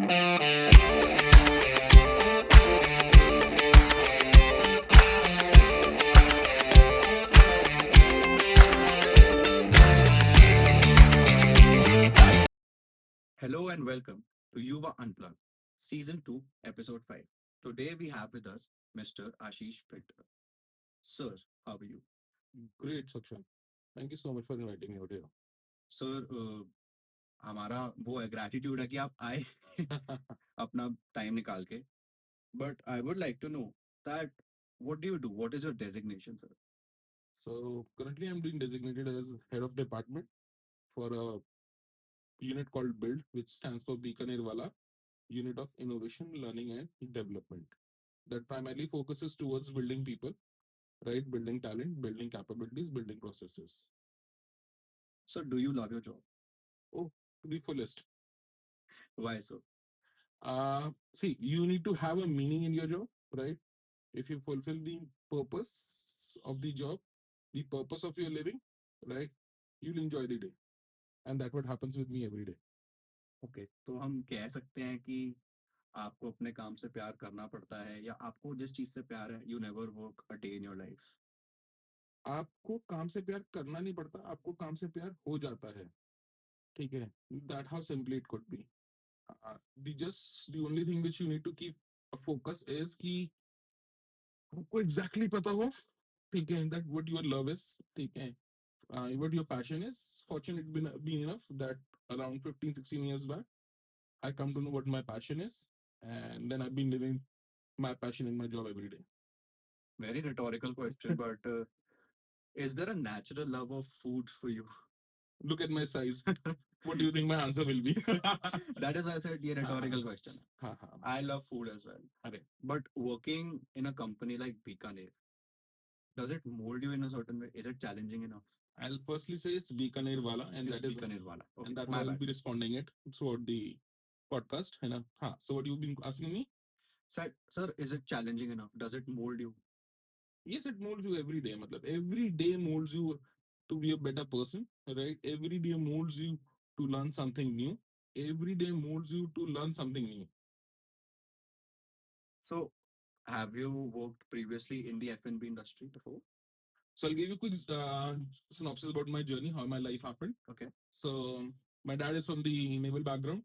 Hello and welcome to YUVA Unplugged, Season 2, Episode 5. Today we have with us Mr. Ashish Bitthar. Sir, how are you? Great, Sakshan. Thank you so much for inviting me out here. Sir हमारा वो है gratitude है कि आप आए अपना time निकाल के but I would like to know that what do you do what is your designation sir So currently, I'm being designated as head of department for a unit called Build, which stands for Bikanervala Unit of Innovation, Learning and Development. That primarily focuses towards building people, right? Building talent, building capabilities, building processes. Sir do you love your job Oh, to be fullest. Why sir See, you need to have a meaning in your job, right? If you fulfill the purpose of the job, the purpose of your living, right, you'll enjoy the day. And that's what happens with me every day. Okay तो हम कह सकते हैं कि आपको अपने काम से प्यार करना पड़ता है या आपको जिस चीज से प्यार है you never work a day in your life आपको काम से प्यार करना नहीं पड़ता, आपको काम से प्यार हो जाता है. ठीक है, that how simply it could be. The only thing which you need to keep focus is कि आपको एग्जैक्टली पता हो, ठीक है, that what your love is, ठीक है, what your passion is. Fortunate been enough that around 15-16 years back, I come to know what my passion is, and then I've been living my passion in my job every day. Very rhetorical question but is there a natural love of food for you Look at my size. What do you think my answer will be? That is why I said ये rhetorical question है. हाँ हाँ. I love food as well. अरे, But working in a company like Bikaner, does it mold you in a certain way? Is it challenging enough? I'll firstly say it's Bikanervala, and It's that is Bikanervala. Okay, and that my I will bad. be responding it throughout the podcast. है ना? हाँ. So what you've been asking me? Sir, is it challenging enough? Does it mold you? Yes, it molds you every day. मतलब every day molds you to be a better person, right? Every day molds you to learn something new. Every day molds you to learn something new. So, have you worked previously in the F&B industry before? So I'll give you a quick synopsis about my journey, how my life happened. Okay. So my dad is from the naval background,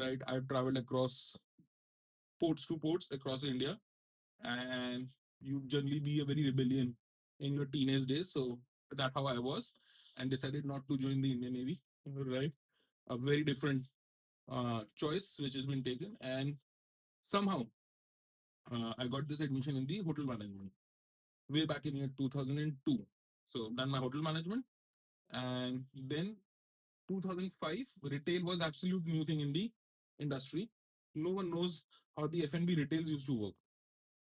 right? I've traveled across ports to ports across India, and you generally be a very rebellion in your teenage days. So that's how I was, and decided not to join the Indian Navy, right? A very different choice which has been taken, and somehow I got this admission in the hotel management way back in year 2002. So done my hotel management, and then 2005 retail was absolute new thing in the industry. No one knows how the F&B retails used to work.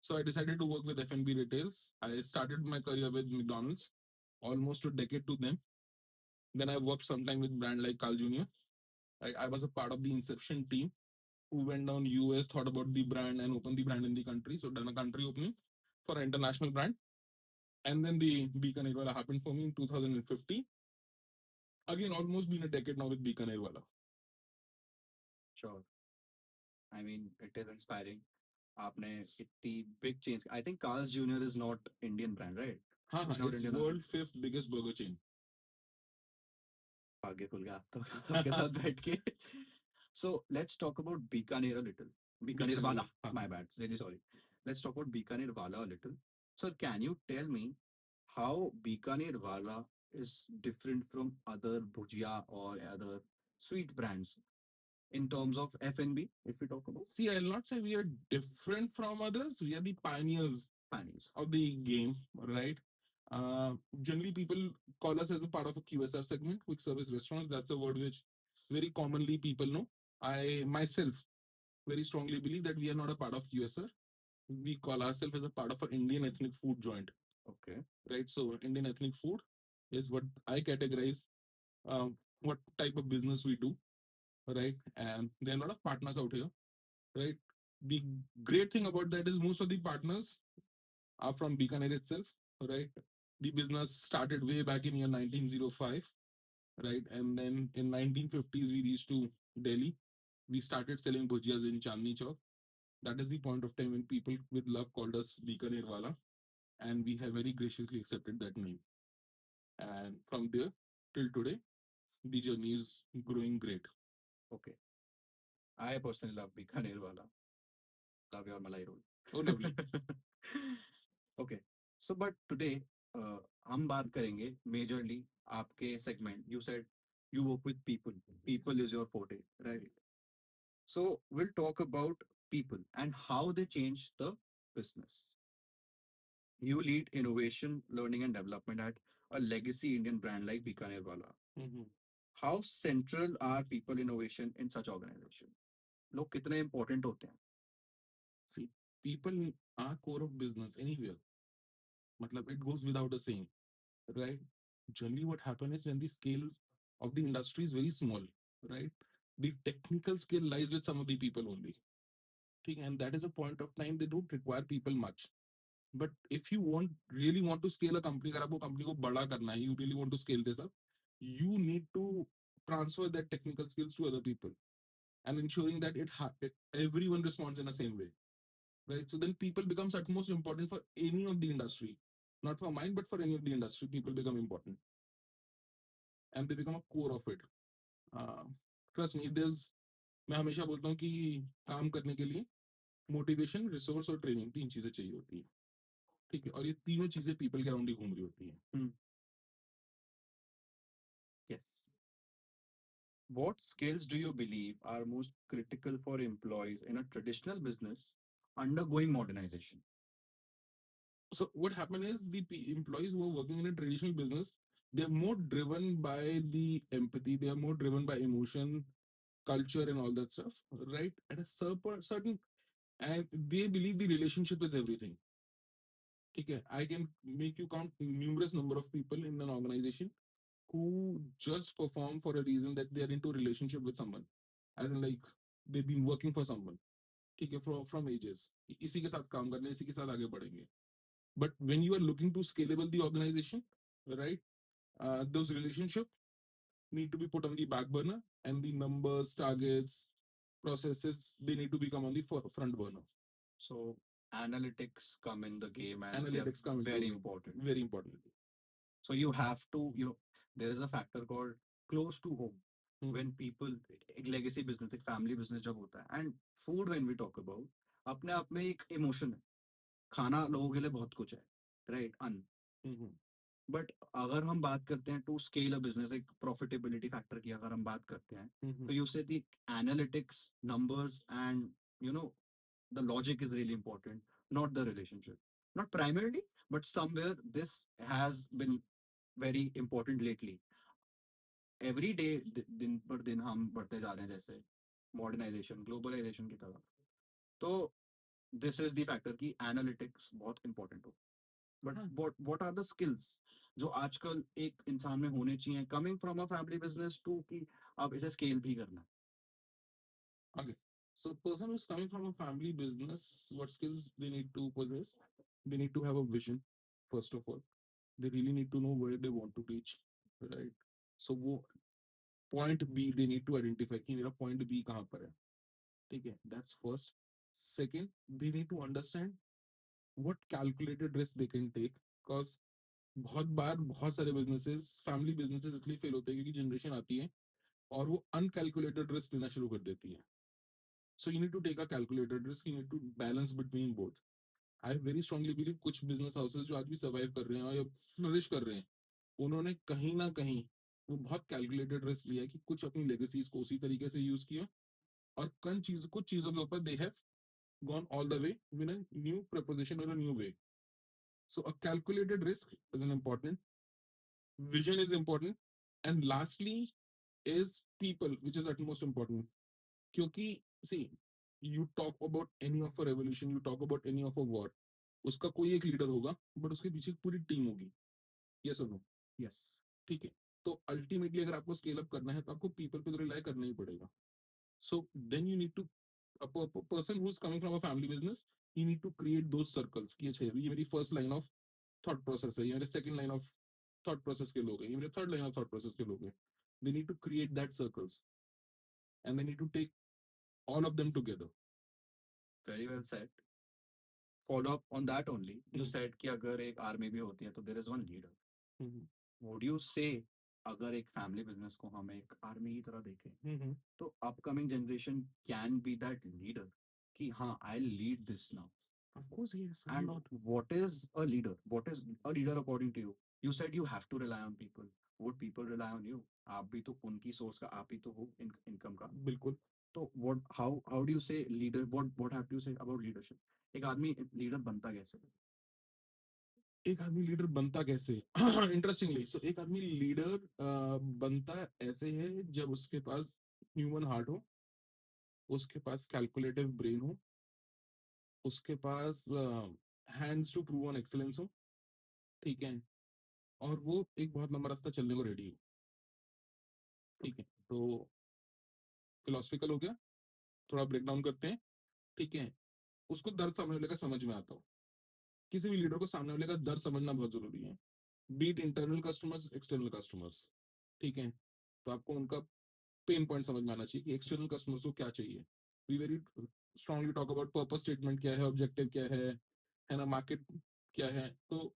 So I decided to work with F&B retails. I started my career with McDonald's, almost a decade to them. Then I worked sometime with brand like Carl Jr. I was a part of the inception team who went down US, thought about the brand and opened the brand in the country. So done a country opening for an international brand. And then the Bikanervala happened for me in 2015. Again, almost been a decade now with Bikanervala. Sure. I mean, it is inspiring. आपने इतनी big change. I think Carl's Jr. is not Indian brand, right? हाँ हाँ, It's not it's Indian. world fifth biggest burger chain. आगे खुल गया आप तो आपके साथ बैठ के. So let's talk about Bikaner a little. Bikanervala. हाँ. My bad. Really sorry. Let's talk about Bikanervala a little. Sir, can you tell me how Bikanervala is different from other bhujia or other sweet brands in terms of F&B, if we talk about See, I'll not say we are different from others. We are the pioneers panies? of the game, right? Generally, people call us as a part of a QSR segment, quick service restaurants. That's a word which very commonly people know. I myself very strongly believe that we are not a part of QSR. We call ourselves as a part of an Indian ethnic food joint, Okay. right? So, Indian ethnic food is what I categorize what type of business we do, right? And there are a lot of partners out here, right? The great thing about that is most of the partners are from Bikaner itself, right? The business started way back in year 1905, right? And then in 1950s we reached to Delhi. We started selling bhujiyas in Chandni Chowk. That is the point of time when people with love called us Bikanervala, and we have very graciously accepted that name. And from there till today, the journey is growing great. Okay. I personally love Bikanervala. Love your Malai roll. Oh, lovely. Okay. So, but today, हम बात करेंगे majorly आपके segment. You said you work with people. People is your forte, right? So, we'll talk about people and how they change the business. You lead innovation, learning, and development at a legacy Indian brand like Bikanerwala. Mhm. How central are people innovation in such organization? लोग कितने important होते हैं? See, people are core of business anywhere. Matlab, it goes without a saying, right? Generally, what happens is when the scales of the industry is very small, right? The technical skill lies with some of the people only. Okay? And that is a point of time they don't require people much. But if you really want to scale a company, अगर आपको company को बड़ा करना है, you really want to scale this up, you need to transfer that technical skills to other people and ensuring that everyone responds in the same way, right? So then people becomes utmost important for any of the industry, not for mine, but for any of the industry, people become important and they become a core of it. Uh, Trust me, there's मैं हमेशा बोलता हूँ कि काम करने के लिए motivation, resource और ट्रेनिंग तीन चीजें चाहिए होती है, ठीक है, और ये तीनों चीजें पीपल के अराउंड ही घूम रही होती है. Hmm. Yes. What skills do you believe are most critical for employees in a traditional business undergoing modernization? So what happened is the employees who are working in a traditional business, they're more driven by the empathy, they are more driven by emotion, culture, and all that stuff, right? At a certain, and they believe the relationship is everything. Okay, I can make you count numerous number of people in an organization who just perform for a reason that they are into a relationship with someone, as in like they've been working for someone. ठीक है, from ages, इसी के साथ काम करने, इसी के साथ आगे बढ़ेंगे. But when you are looking to scalable the organization, right, those relationships need to be put on the back burner, and the numbers, targets, processes, they need to become on the front burner. So analytics come in the game and they are Analytics come very into important. very important. So you have to, there is a factor called close to home Hmm. when people, एक legacy business, एक family business जब होता है, and food when we talk about, अपने आप में एक emotion है. खाना लोगों के लिए बहुत कुछ है, right? अन्न. Mhm. बट अगर हम बात करते हैं टू स्केल अ बिजनेस, एक प्रॉफिटेबिलिटी फैक्टर की अगर हम बात करते हैं, Mhm. तो you say the analytics, numbers and you know the logic is really important, not the relationship. Not primarily, but somewhere this has been very important lately. Every day, दिन पर दिन हम बढ़ते जा रहे हैं जैसे मॉडर्नाइजेशन, ग्लोबलाइजेशन की तरफ. तो दिस इज द फैक्टर कि एनालिटिक्स बहुत इंपॉर्टेंट हो. बट हाँ. what are the skills जो आजकल एक इंसान में होने चाहिए, coming from a family business to कि अब इसे स्केल भी करना है. Okay. So person who's coming from a family business, what skills they need to possess? They need to have a vision, first of all. They really need to know where they want to reach, right? So वो point B they need to identify कि मेरा point B कहाँ पर है, ठीक है? That's first. Second, they need to understand what calculated risk they can take, because बहुत बार बहुत सारे businesses, family businesses इसलिए fail होते हैं क्योंकि generation आती है और वो uncalculated risk लेना शुरू कर देती है. So you need to take a calculated risk. You need to balance between both. I very strongly believe कुछ business houses जो आज भी survive कर रहे हैं या flourish कर रहे हैं, उन्होंने कहीं ना कहीं वो बहुत calculated risk लिया है कि कुछ अपनी legacies को उसी तरीके से use किया और कुछ चीजों के ऊपर they have gone all the way with a new proposition or a new way. So a calculated risk is an important, vision is important, and lastly is people, which is at most important. क्योंकि see, you talk about any of a revolution, you talk about any of a war, उसका कोई एक leader होगा but उसके पीछे एक पूरी team होगी. यस और नो? यस. ठीक है. तो अल्टीमेटली अगर आपको स्केल अप करना है तो आपको पीपल पे तो रिलाई करना ही पड़ेगा. So then you need to, person who is coming from a family business, you need to create those circles कि अच्छा ये मेरी first line of thought process है, ये मेरे second line of thought process के लोग हैं, ये मेरे third line of thought process के लोग हैं. They need to create that circles and they need to take all of them together. Very well said. Follow up on that only. You said कि अगर एक आर्मी भी होती है तो there is one leader. Hmm, Would you say अगर एक family business को हम एक आर्मी की तरह देखें हम्म, तो upcoming generation can be that leader कि हाँ I lead this now. of course, yes. Why And not? what is a leader? What is a leader according to you? You said you have to rely on people. Would people rely on you? आप भी तो उनकी source का आप ही तो हो income का. बिल्कुल. तो what how do you say leader? What have you say about leadership? एक आदमी लीडर बनता कैसे? एक आदमी लीडर बनता कैसे? इंटरेस्टिंगली, सो एक आदमी लीडर बनता ऐसे है जब उसके पास ह्यूमन हार्ट हो, उसके पास कैलकुलेटिव ब्रेन हो, उसके पास hands to prove on excellence हो, ठीक है, और वो एक बहुत लंबा रास्ता चलने को रेडी हो. ठीक है, तो फिलोसफिकल हो गया, थोड़ा ब्रेक डाउन करते हैं. ठीक है, उसको दर्द सामने वाले का समझ में आता हो. किसी भी लीडर को सामने वाले का दर्द समझना बहुत जरूरी है. Be it internal customers, external customers. ठीक है, तो आपको उनका पेन पॉइंट समझ में आना चाहिए कि एक्सटर्नल कस्टमर्स को क्या चाहिए. We very strongly talk about purpose statement क्या है, ऑब्जेक्टिव क्या है ना, मार्केट क्या है. तो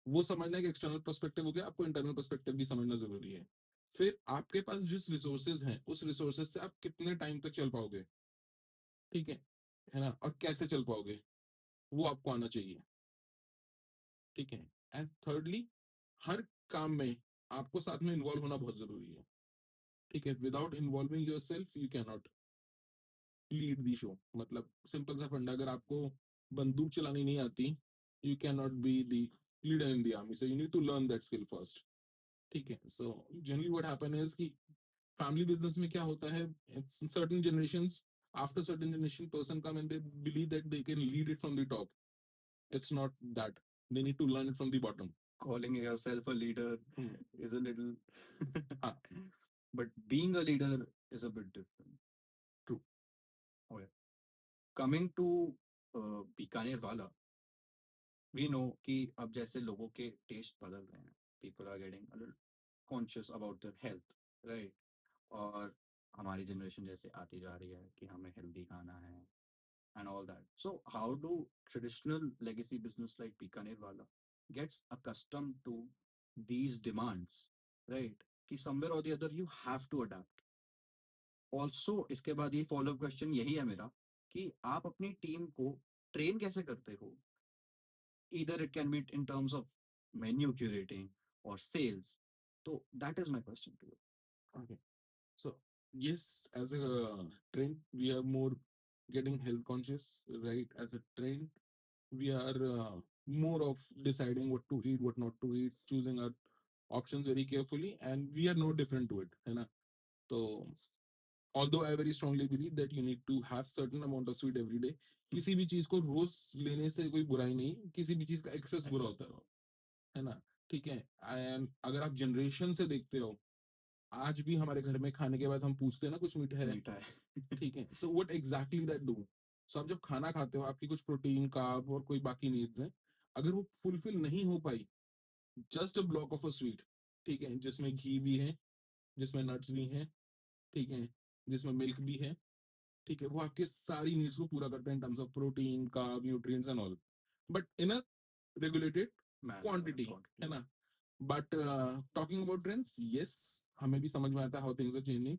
वो समझना एक एक्सटर्नल पर्सपेक्टिव हो गया, आपको इंटरनल पर्सपेक्टिव भी समझना जरूरी है. फिर आपके पास जिस रिसोर्सेज हैं उस रिसोर्सेज से आप कितने टाइम तक चल पाओगे, ठीक है ना, और कैसे चल पाओगे, वो आपको आना चाहिए. ठीक है. एंड थर्डली, हर काम में आपको साथ में इन्वॉल्व होना बहुत जरूरी है. ठीक है, without involving your self you can not lead the show. मतलब सिंपल सा फंडा, अगर आपको बंदूक चलानी नहीं आती, you can not be the leader in the army. So you need to learn that skill first. ठीक है, so generally what happen is कि फैमिली बिजनेस में क्या होता है, certain generations, after certain generation person come and they believe that they can lead it from the top. It's not that. They need to learn it from the bottom. Calling yourself a leader Hmm. is a little, Ah, but being a leader is a bit different. true. Okay. Coming to Bikaner वाला, we know कि अब जैसे लोगों के test बदल रहे हैं. People are getting a little conscious about their health, right? और हमारी जनरेशन जैसे आती जा रही है कि हमें हेल्दी खाना है and all that. So how do traditional legacy business like Bikanervala gets accustomed to these demands, right? कि somewhere or the other you have to adapt. Also इसके बाद ये follow up question यही है मेरा कि आप अपनी टीम को ट्रेन कैसे करते हो? Either it can be in terms of menu curating or sales. So that is my question to you. Okay. So, yes, as a train, we are more getting health conscious, right? As a train, we are more of deciding what to eat, what not to eat, choosing our options very carefully, and we are no different to it. है ना? So, although I very strongly believe that you need to have certain amount of sweet every day. किसी भी चीज को रोज लेने से कोई बुराई नहीं, किसी भी चीज का एक्सेस बुरा होता है ना. ठीक है. एंड अगर आप जनरेशन से देखते हो, आज भी हमारे घर में खाने के बाद हम पूछते हैं ना, कुछ मीठा है. मीठा है. ठीक है, so what exactly that do. So आप जब खाना खाते हो, आपकी कुछ प्रोटीन, कार्ब और कोई बाकी नीड्स हैं, अगर वो फुलफिल नहीं हो पाई, just a block of a sweet, ठीक है, जिसमें घी भी है, जिसमें नट्स भी हैं, ठीक है, जिसमें मिल्क भी है, ठीक है, वो आपके सारी नीड्स को पूरा करते हैं in terms of protein, carb, nutrients and all, but in a regulated quantity, है ना. But talking about trends, yes, हमें भी समझ में आता है how things are changing.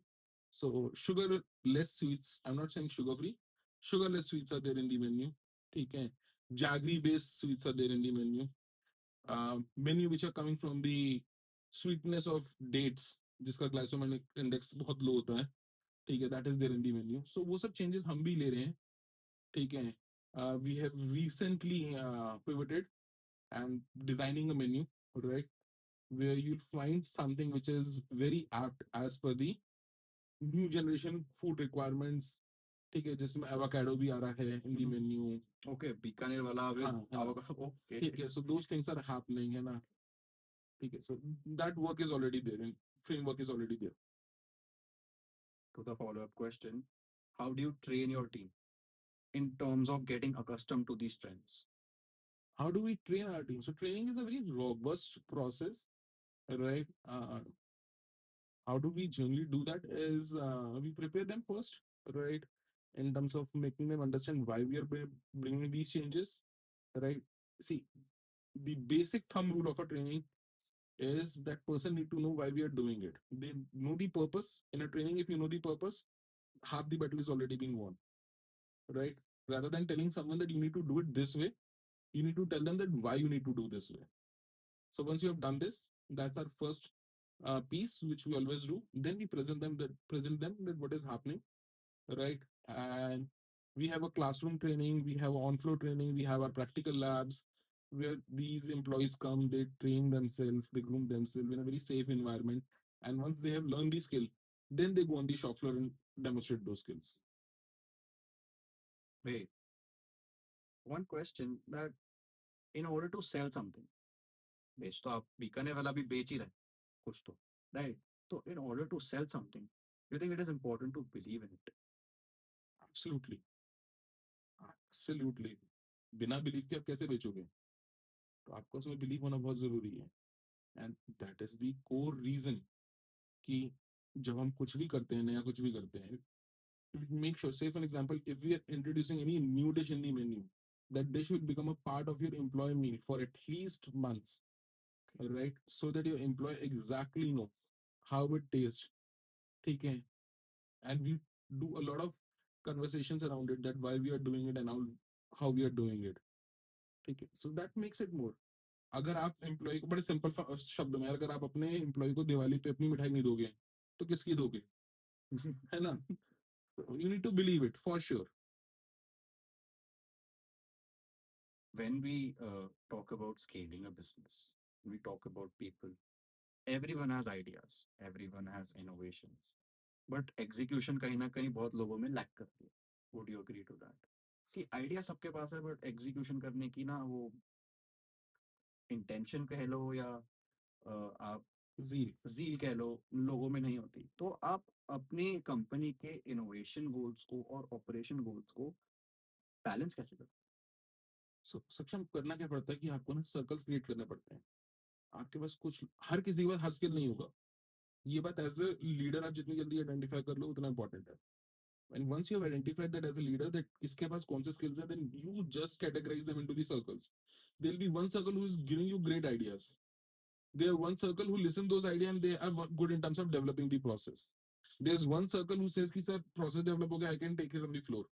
So sugar less sweets, I am not saying sugar free, sugar less sweets are there in the menu. ठीक है, jaggery based sweets are there in the menu. Menu which are coming from the sweetness of dates, जिसका glycemic index बहुत low होता है, ठीक है, that is there in the menu. So वो सब चेंजेस हम भी ले रहे हैं. ठीक है, we have recently pivoted and designing a menu, right, where you'll find something which is very apt as per the new generation food requirements. ठीक है, जिसमें एवोकाडो भी आ रहा है in the menu. Okay, Bikaner वाला with हाँ, हाँ. avocado. Okay. ठीक है, so those things are happening, है ना. ठीक है, so that work is already there, in framework is already there. To the follow-up question, how do you train your team in terms of getting accustomed to these trends? How do we train our team? So training is a very robust process, right? How do we generally do that is we prepare them first, right? in terms of making them understand why we are bringing these changes, right? See, the basic thumb rule of a training is that person need to know why we are doing it. They know the purpose. In a training, if you know the purpose, half the battle is already being won, right? Rather than telling someone that you need to do it this way, you need to tell them that why you need to do this way. So once you have done this, that's our first piece, which we always do. Then we present them that what is happening, right? And we have a classroom training, we have on-floor training, we have our practical labs where these employees come, they train themselves, they groom themselves in a very safe environment. And once they have learned the skill, then they go on the shop floor and demonstrate those skills. Wait, one question that in order to sell something, बेच तो आप बीकानेर वाला भी बेच ही रहे हैं, कुछ तो, right? So in order to sell something, you think it is important to believe in it? Absolutely, absolutely. बिना बिलीव के आप कैसे बेचोगे? तो आपको उसमें बिलीव होना बहुत जरूरी है. And that is the core reason कि जब हम कुछ भी करते हैं, नया कुछ भी करते हैं, make sure, say for example, if we are introducing any new dish in the menu, that dish will become a part of your employee meal for at least months, right? So that your employee exactly know how it tastes. Okay, and we do a lot of conversations around it, that why we are doing it and how we are doing it. Okay, so that makes it more. अगर आप employ को बड़े simple शब्द में, अगर आप अपने employ को दिवाली पे अपनी मिठाई नहीं दोगे तो किसकी दोगे? है ना? You need to believe it for sure. When we talk about scaling a business, we talk about people. Everyone has ideas, everyone has innovations, but execution कहीं ना कहीं बहुत लोगों में lack करती है. Would you agree to that? कि idea सबके पास है बट एग्जीक्यूशन करने की ना वो इंटेंशन कह लो या आप Zeal. जील कह लो, लोगों में नहीं होती. तो आप अपनी कंपनी के इनोवेशन गोल्स को और ऑपरेशन गोल्स को बैलेंस कैसे करते So, सक्षम करना क्या पड़ता है कि आपको ना सर्कल्स क्रिएट करने पड़ते हैं. आपके पास कुछ, हर किसी के पास हर स्किल नहीं होगा. ये बात एज ए लीडर आप जितनी जल्दी आइडेंटिफाई कर लो उतना इंपॉर्टेंट है. And once you have identified that as a leader, that किसके पास कौन से skills है, then you just categorize them into the circles. There'll be one circle who is giving you great ideas. There one circle who listen those ideas and they are good in terms of developing the process. There's one circle who says कि sir process develop हो गया, I can take it on the floor.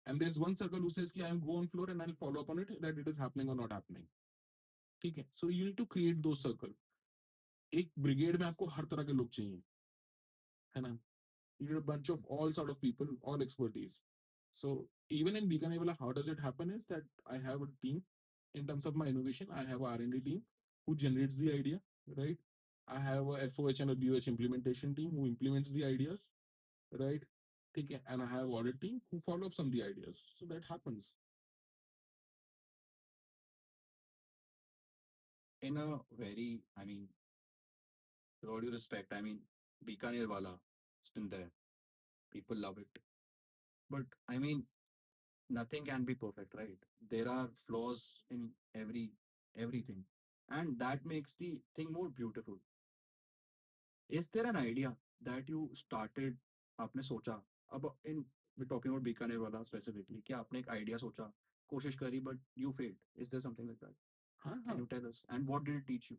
And there's one circle who says कि I am go on floor and I'll follow up on it that it is happening or not happening. ठीक है? So you need to create those circle. एक brigade में आपको हर तरह के लोग चाहिए, है ना? You need a bunch of all sort of people, all expertise. So even in Bikanervala, how does it happen is that I have a team. In terms of my innovation, I have a R&D team who generates the idea, right? I have a FOH and a BOH implementation team who implements the ideas, right? Okay, and I have audit team who follow ups on the ideas. So that happens. in a very, I mean, with all due respect, I mean, Bikaner wala, it's been there. People love it. But I mean, nothing can be perfect, right? There are flaws in everything. And that makes the thing more beautiful. Is there an idea that you started, आपने सोचा, अब in we're talking about Bikaner वाला specifically, कि आपने एक idea सोचा, कोशिश करी but you failed. Is there something like that? हाँ Can हाँ. you tell us? And what did it teach you?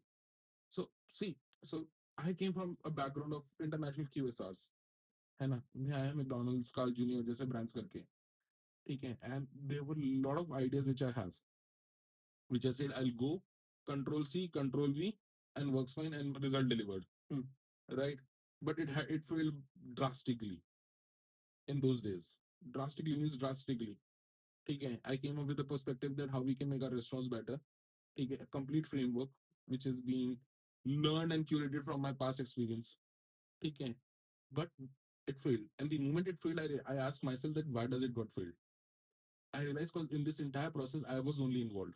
So see, so I came from a background of international QSRs, है ना? मैं आया McDonald's, Carl Jr. जैसे brands करके, ठीक है? And there were a lot of ideas which I have, which I said I'll go, control C, control V, and works fine, and result delivered. Hmm. Right? But it failed drastically in those days. Drastically means drastically. Okay, I came up with a perspective that how we can make our restaurants better. Okay, a complete framework which is being learned and curated from my past experience. Okay, but it failed. And the moment it failed, I asked myself that why does it got failed? I realized because in this entire process, I was only involved.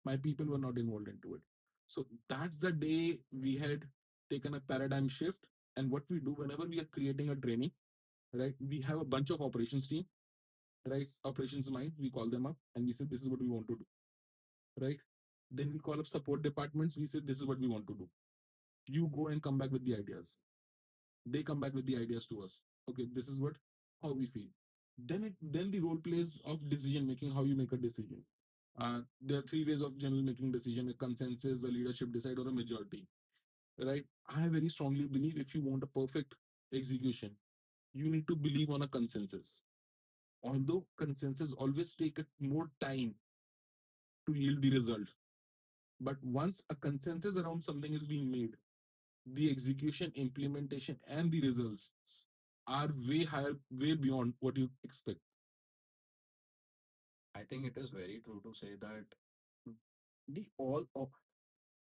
My people were not involved into it. So that's the day we had taken a paradigm shift. And what we do whenever we are creating a training, right? We have a bunch of operations team, right? Operations mind, we call them up and we say, this is what we want to do, right? Then we call up support departments. We say, this is what we want to do. You go and come back with the ideas. They come back with the ideas to us. Okay, this is what, how we feel. Then the role plays of decision making, how you make a decision. There are three ways of general making decision: a consensus, a leadership decide, or a majority. Right? I very strongly believe if you want a perfect execution, you need to believe on a consensus. Although consensus always take more time to yield the result, but once a consensus around something is being made, the execution, implementation, and the results are way higher, way beyond what you expect. I think it is very true to say that the all of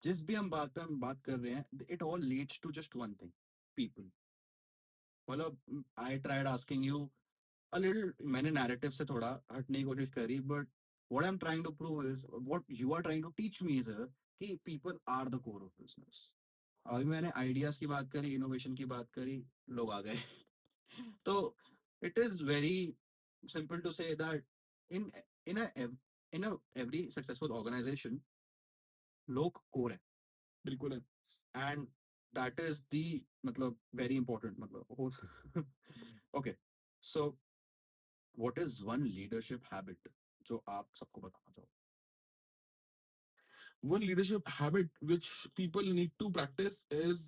जिस भी हम बात कर रहे हैं, it all leads to just one thing: people. मतलब I tried asking you a little, मैंने narrative से थोड़ा हटने की कोशिश करी, but what I'm trying to prove is what you are trying to teach me is कि people are the core of business. अभी मैंने ideas की बात करी, innovation की बात करी, लोग आ गए. तो it is very simple to say that in in a in a every successful organization, लोग core है. बिल्कुल है. And that is the मतलब very important मतलब okay. So what is one leadership habit जो आप सबको बताना चाहो? One leadership habit which people need to practice is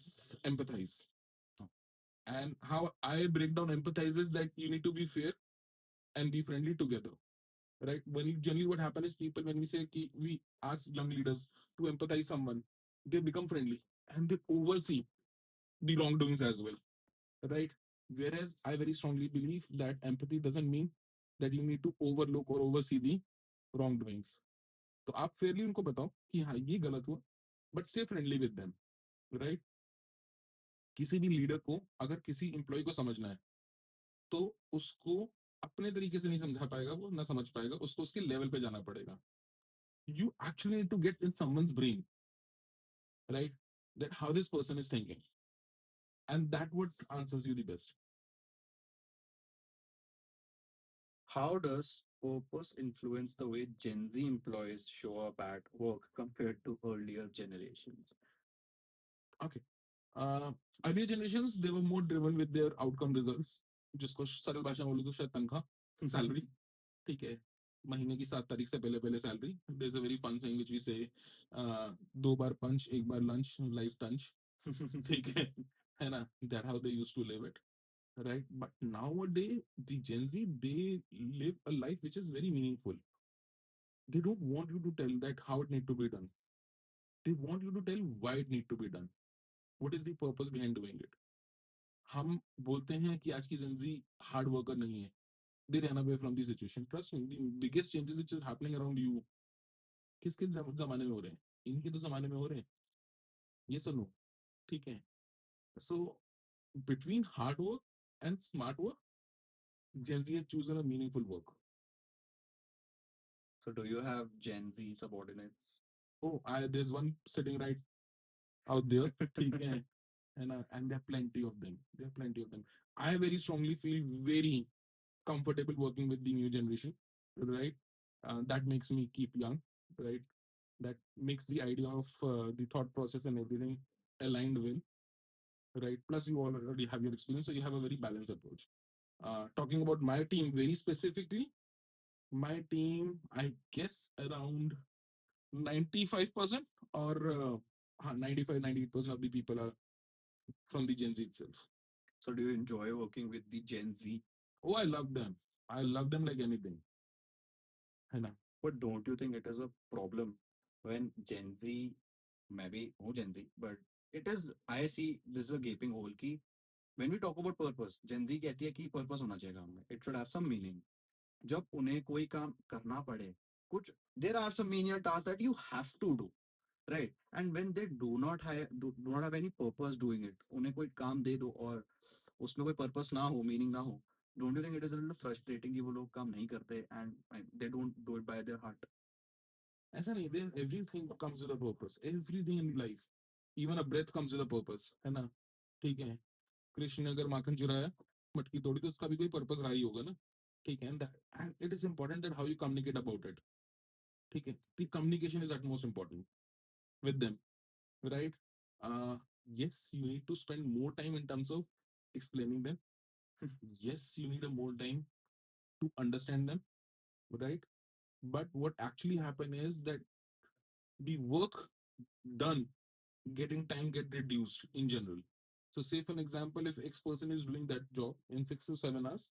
empathize. Oh. And how I break down empathize is that you need to be fair and be friendly together. Right? When you, generally what happens is people, when we say we ask young leaders to empathize someone, they become friendly and they oversee the wrongdoings as well. Right? Whereas I very strongly believe that empathy doesn't mean that you need to overlook or oversee the wrongdoings. तो आप Fairlie उनको बताओ कि हाँ ये गलत हुआ, but stay friendly with them. Right? किसी भी लीडर को अगर किसी एम्प्लॉय को समझना है तो उसको अपने तरीके से नहीं समझा पाएगा, वो ना समझ पाएगा, उसको उसके लेवल पे जाना पड़ेगा. You actually need to get in someone's brain, right? That how this person is thinking, and that what answers you the best. How does purpose influence the way Gen Z employees show up at work compared to earlier generations? Okay. uh, Earlier generations they were more driven with their outcome results, जिसको सरल भाषा में बोलो तो शायद तनख्वाह, salary. ठीक है, महीने की 7 तारीख से पहले पहले salary. There is a very fun saying which we say, दो बार पंच एक बार लंच लाइफ टंच. ठीक है ना? That how they used to live it. Right? But nowadays, the Gen Z, they live a life which is very meaningful. They don't want you to tell that how it need to be done. They want you to tell why it need to be done. What is the purpose behind doing it? हम बोलते हैं कि आज की Gen Z hard worker नहीं है. They ran away from the situation. Trust me, the biggest changes which is happening around you, किसके जमाने में हो रहे हैं? इनके तो जमाने में हो रहे हैं. ये सुनो. ठीक है. So between hard work and smart work, Gen Z has chosen a meaningful work. So do you have Gen Z subordinates? Oh, there's one sitting right out there. ठीक है. And there are plenty of them. There are plenty of them. I very strongly feel very comfortable working with the new generation, right? That makes me keep young, right? That makes the idea of the thought process and everything aligned well, right? Plus, you already have your experience, so you have a very balanced approach. Talking about my team very specifically, my team, I guess around 95% or 95, 98% of the people are from the Gen Z itself. So do you enjoy working with the Gen Z? Oh, I love them. I love them like anything. है ना? But don't you think it is a problem when Gen Z, maybe oh Gen Z, but it is, I see this is a gaping hole ki when we talk about purpose, Gen Z कहती है कि purpose होना चाहिए काम में. It should have some meaning. जब उन्हें कोई काम करना पड़े, कुछ there are some menial tasks that you have to do, right? And when they do not have any purpose doing it, उन्हें कोई काम दे दो और उसमें कोई purpose ना हो, meaning ना हो, don't you think it is a little frustrating कि वो लोग काम नहीं करते and they don't do it by their heart? ऐसा नहीं. Everything comes with a purpose. Everything in life, even a breath comes with a purpose. है ना? ठीक है. कृष्ण ने अगर माखन चुराया, मटकी तोड़ी, तो उसका भी कोई पर्पस रहा ही होगा ना. ठीक है. And it is important that how you communicate about it. ठीक है. The communication is at most important with them, right? uh, yes, you need to spend more time in terms of explaining them. Yes, you need a more time to understand them, right? But what actually happen is that the work done getting time get reduced in general. So say for an example, if X person is doing that job in 6 to 7 hours,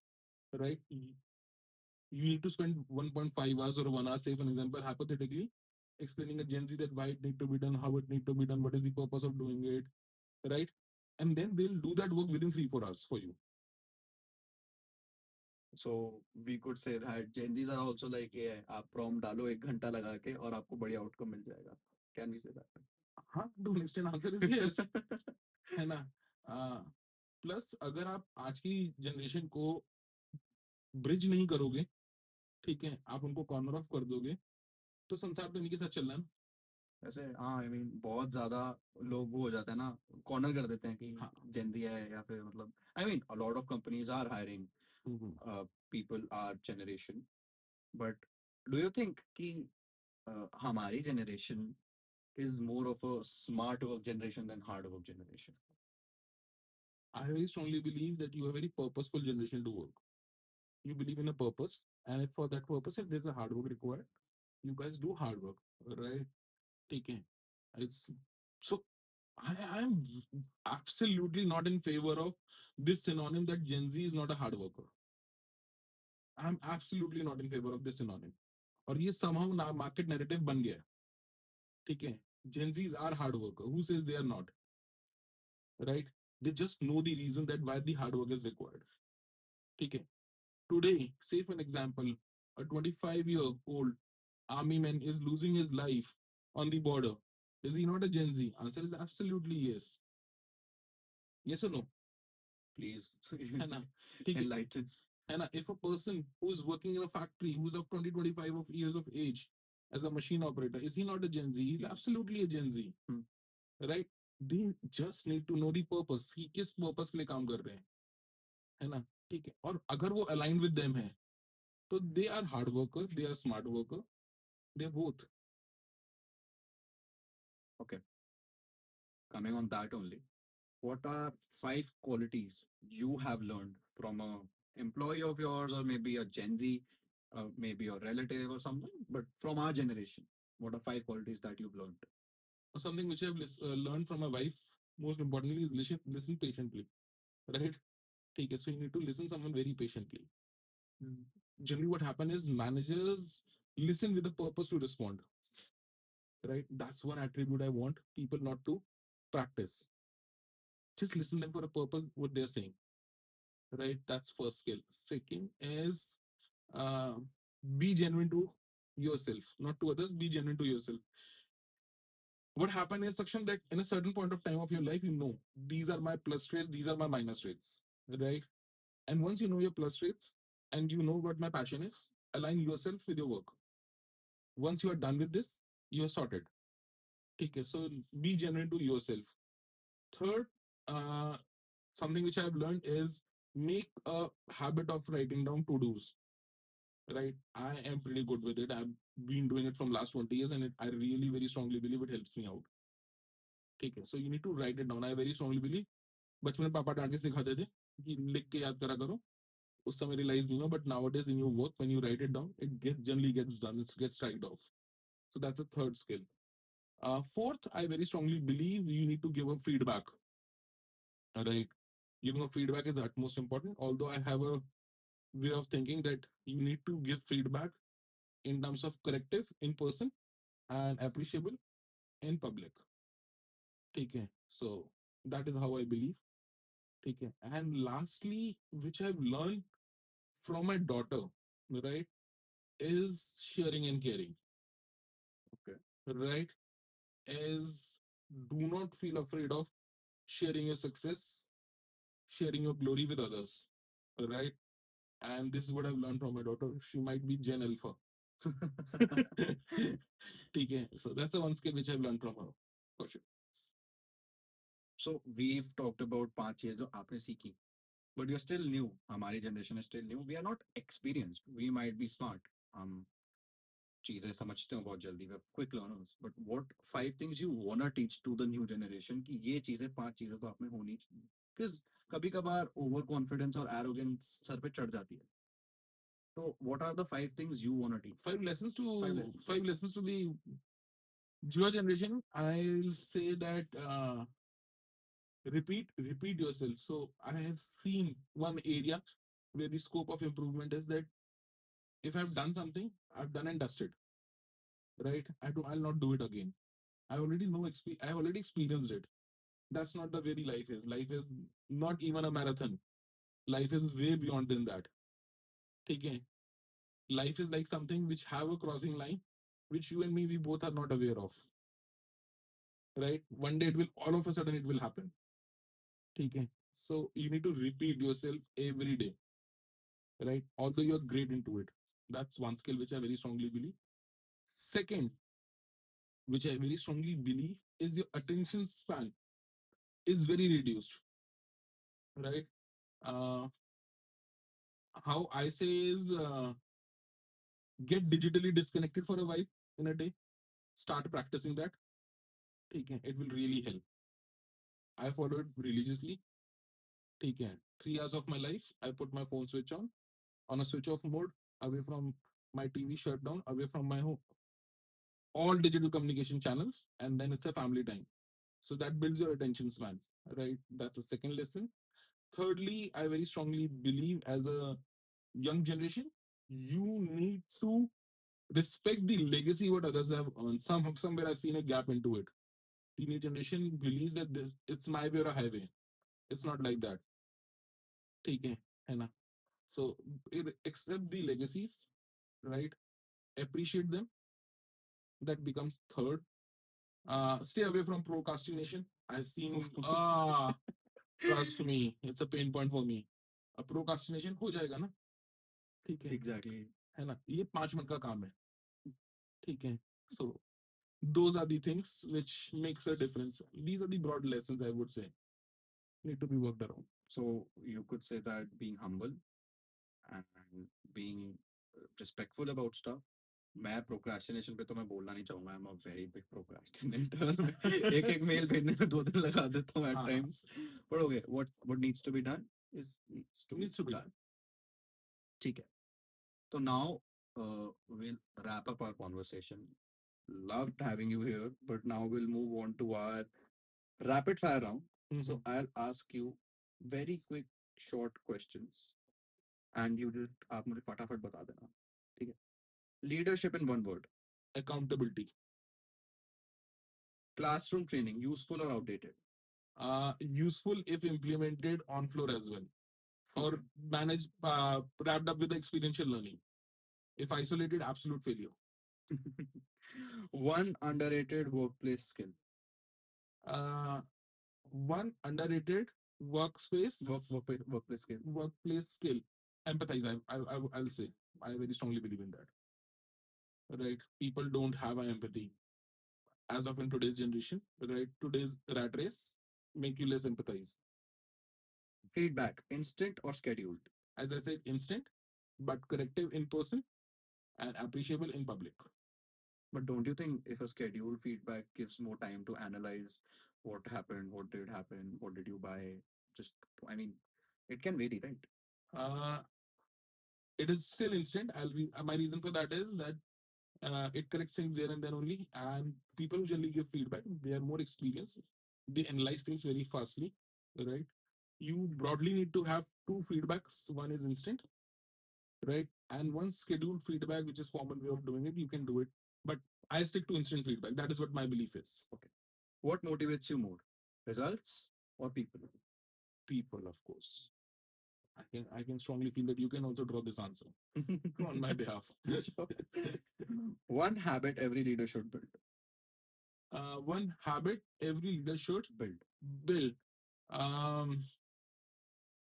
right? You need to spend 1.5 hours or 1 hour, say for an example, hypothetically, explaining a Gen Z that why it need to be done, how it need to be done, what is the purpose of doing it, right? And then they'll do that work within 3 4 hours for you. So we could say that Gen Zs are also like AI. आप prompt डालो 1 घंटा लगा के और आपको बढ़िया outcome मिल जाएगा. Can we say that? हाँ, to an extent answer is yes, है ना? प्लस अगर आप आज की जनरेशन को ब्रिज नहीं करोगे, ठीक है, आप उनको कॉर्नर ऑफ कर दोगे, तो संसार तो इन्हीं के साथ चल रहा है ना। वैसे हाँ, आई मीन बहुत ज्यादा लोग वो हो जाते हैं ना, कॉर्नर कर देते हैं कि हाँ। जेन जी है या फिर मतलब I mean a lot of companies are hiring hmm. People are generation, but do you think कि हमारी generation is more of a smart work generation than hard work generation? I very strongly believe that you are a very purposeful generation to work. You believe in a purpose, and if for that purpose, if there's a hard work required, you guys do hard work, right? Take it. It's so. I'm absolutely not in favor of this synonym that Gen Z is not a hard worker. I'm absolutely not in favor of this synonym. और ये somehow ना market narrative बन गया है, ठीक है? Gen Zs are hard worker. Who says they are not? Right? They just know the reason that why the hard work is required. ठीक है? Today, say for an example, a 25-year-old army man is losing his life on the border. Is he not a Gen Z? Answer is absolutely yes. Yes or no? Please है ना? ठीक है. enlighten. है ना? If a person who's working in a factory, who's of 20, 25 of years of age as a machine operator, is he not a Gen Z? He's absolutely a Gen Z. Right? They just need to know the purpose. कि किस purpose के लिए काम कर रहे हैं, है ना? ठीक है. और अगर वो aligned with them है, so they are hard worker, they are smart worker, they're both. Okay, coming on that only, what are 5 qualities you have learned from a employee of yours or maybe a Gen Z, maybe your relative or something, but from our generation? What are 5 qualities that you've learned? Something which I've learned from my wife, most importantly, is listen patiently. Right? Okay, so you need to listen someone very patiently. Generally, what happens is managers listen with a purpose to respond. Right? That's one attribute I want people not to practice. Just listen them for a purpose, what they're saying. Right? That's first skill. Second is uh, be genuine to yourself, not to others. Be genuine to yourself. What happened is Saksham, that in a certain point of time of your life, you know these are my plus traits, these are my minus traits, right? And once you know your plus traits and you know what my passion is, align yourself with your work. Once you are done with this, you are sorted. Okay, so be genuine to yourself. Third, uh, something which I have learned is make a habit of writing down to dos. Right, I am pretty good with it. I've been doing it from last 20 years, and I really very strongly believe it helps me out. Okay, so you need to write it down. I very strongly believe. बचपन में पापा डांट के सिखाते थे कि लिख के याद करा करो. उस समय रियलाइज नहीं हुआ, but nowadays in your work when you write it down, it generally gets done. It gets striked off. So that's a third skill. Fourth, I very strongly believe you need to give a feedback. Right, giving a feedback is utmost important. Although I have a way of thinking that you need to give feedback in terms of corrective in person and appreciable in public. Okay, so that is how I believe. Okay, and lastly, which I've learned from my daughter, right, is sharing and caring. Okay. Right, is do not feel afraid of sharing your success, sharing your glory with others. Right, and this is what I've learned from my daughter. She might be Gen Alpha. Okay, so that's the one skill which I've learned from her for sure. So we've talked about 5 चीजें जो आपने सीखी, but you're still new. हमारी generation is still new. We are not experienced. We might be smart. हम चीजें समझते हैं बहुत जल्दी. We're quick learners. But what 5 things you wanna teach to the new generation कि ये चीजें 5 चीजें तो आप में होनी चाहिए? Because कभी कभार ओवर कॉन्फिडेंस और एरोगेंस सर पे चढ़ जाती है. So, what are the five things you want to teach? Five lessons Five to lessons. five lessons to the newer generation. I'll say that repeat yourself. So I have seen one area where the scope of improvement is that if I've done something, I've done and dusted, right? I'll not do it again. I've already experienced it. That's not the way the life is. Life is not even a marathon. Life is way beyond than that. Okay. Life is like something which have a crossing line, which you and me we both are not aware of. Right? One day it will all of a sudden it will happen. Okay. So you need to repeat yourself every day, right? Although you're great into it. That's one skill which I very strongly believe. Second, which I very strongly believe, is your attention span is very reduced, right? Uh, how I say is get digitally disconnected for a while in a day. Start practicing that. Okay, it will really help. I follow it religiously. Okay, 3 hours of my life, I put my phone switch on a switch off mode, away from my TV, shut down, away from my home, all digital communication channels, and then it's a family time. So that builds your attention span, right? That's the second lesson. Thirdly, I very strongly believe as a young generation, you need to respect the legacy what others have earned. Somewhere I've seen a gap into it. Teenage generation believes that this it's my way or a highway. It's not like that. ठीक है ना? So accept the legacies, right? Appreciate them. That becomes third. Stay away from procrastination. I've seen trust me, it's a pain point for me. Procrastination हो जाएगा ना, ठीक Exactly. है ना? ये 5 मिनट का काम है, ठीक है? So those are the things which makes a difference. These are the broad lessons I would say need to be worked around. So, you could say that being humble and being respectful about stuff. मैं procrastination पे तो मैं बोलना नहीं चाहूंगा, I am a very big procrastinator. एक एक mail भेजने में 2 दिन लगा देता हूँ एट हाँ हाँ, times. But okay, what needs to be done is needs to be needs to be done. done. ठीक है। तो now we'll wrap up our conversation. Loved having you here, but now we'll move on to our rapid fire round. So Mhm. I'll ask you very quick short questions and you just आप मुझे फटाफट बता देना, ठीक है? Leadership in one word. Accountability. Classroom training useful और outdated? Useful if implemented on floor as well, or managed wrapped up with experiential learning. If isolated, absolute failure. One underrated workplace skill? Uh, One underrated Workplace skill. workplace skill. Empathize. I'll say. I very strongly believe in that. Right? People don't have an empathy as of in today's generation. Right? Today's rat race make you less empathize. Feedback, instant or scheduled? As I said, instant, but corrective in person and appreciable in public. But don't you think if a scheduled feedback gives more time to analyze what happened, what did happen, what did you buy? Just, I mean, it can vary, right? Uh, it is still instant. My reason for that is that it corrects things there and then only. And people who generally give feedback, they are more experienced. They analyze things very fastly, right? You broadly need to have two feedbacks. One is instant, right? And one scheduled feedback, which is formal way of doing it. You can do it, but I stick to instant feedback. That is what my belief is. Okay. What motivates you more? Results or people? People, of course. I can strongly feel that you can also draw this answer on my behalf. Sure. One habit every leader should build. One habit every leader should Build. build. Um,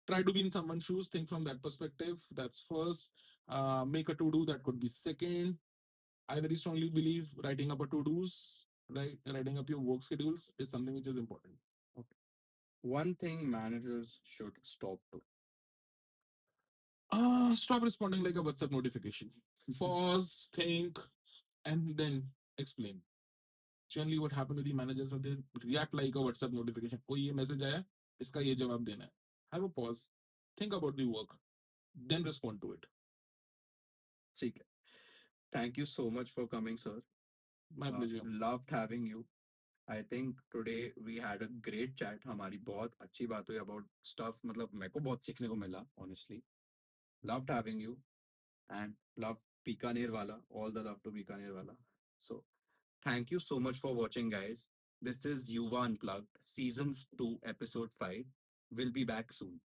Try to be in someone's shoes. Think from that perspective. That's first. Make a to do. That could be second. I very strongly believe writing up a to dos, right? Writing up your work schedules is something which is important. Okay. One thing managers should stop to. Stop responding like a WhatsApp notification. Pause, think, and then explain. Generally, what happened to the managers are they react like a WhatsApp notification. कोई ये message आया, इसका ये जवाब देना है. Have a pause, think about the work, then respond to it. ठीक है. Thank you so much for coming, sir. My pleasure. Loved having you. I think today we had a great chat. हमारी बहुत अच्छी बात हुई about stuff. मतलब मेरे को बहुत सीखने को मिला, honestly. Loved having you and love Bikaner Wala. All the love to Bikaner Wala. So thank you so much for watching, guys. This is Yuva Unplugged, Season 2, Episode 5. We'll be back soon.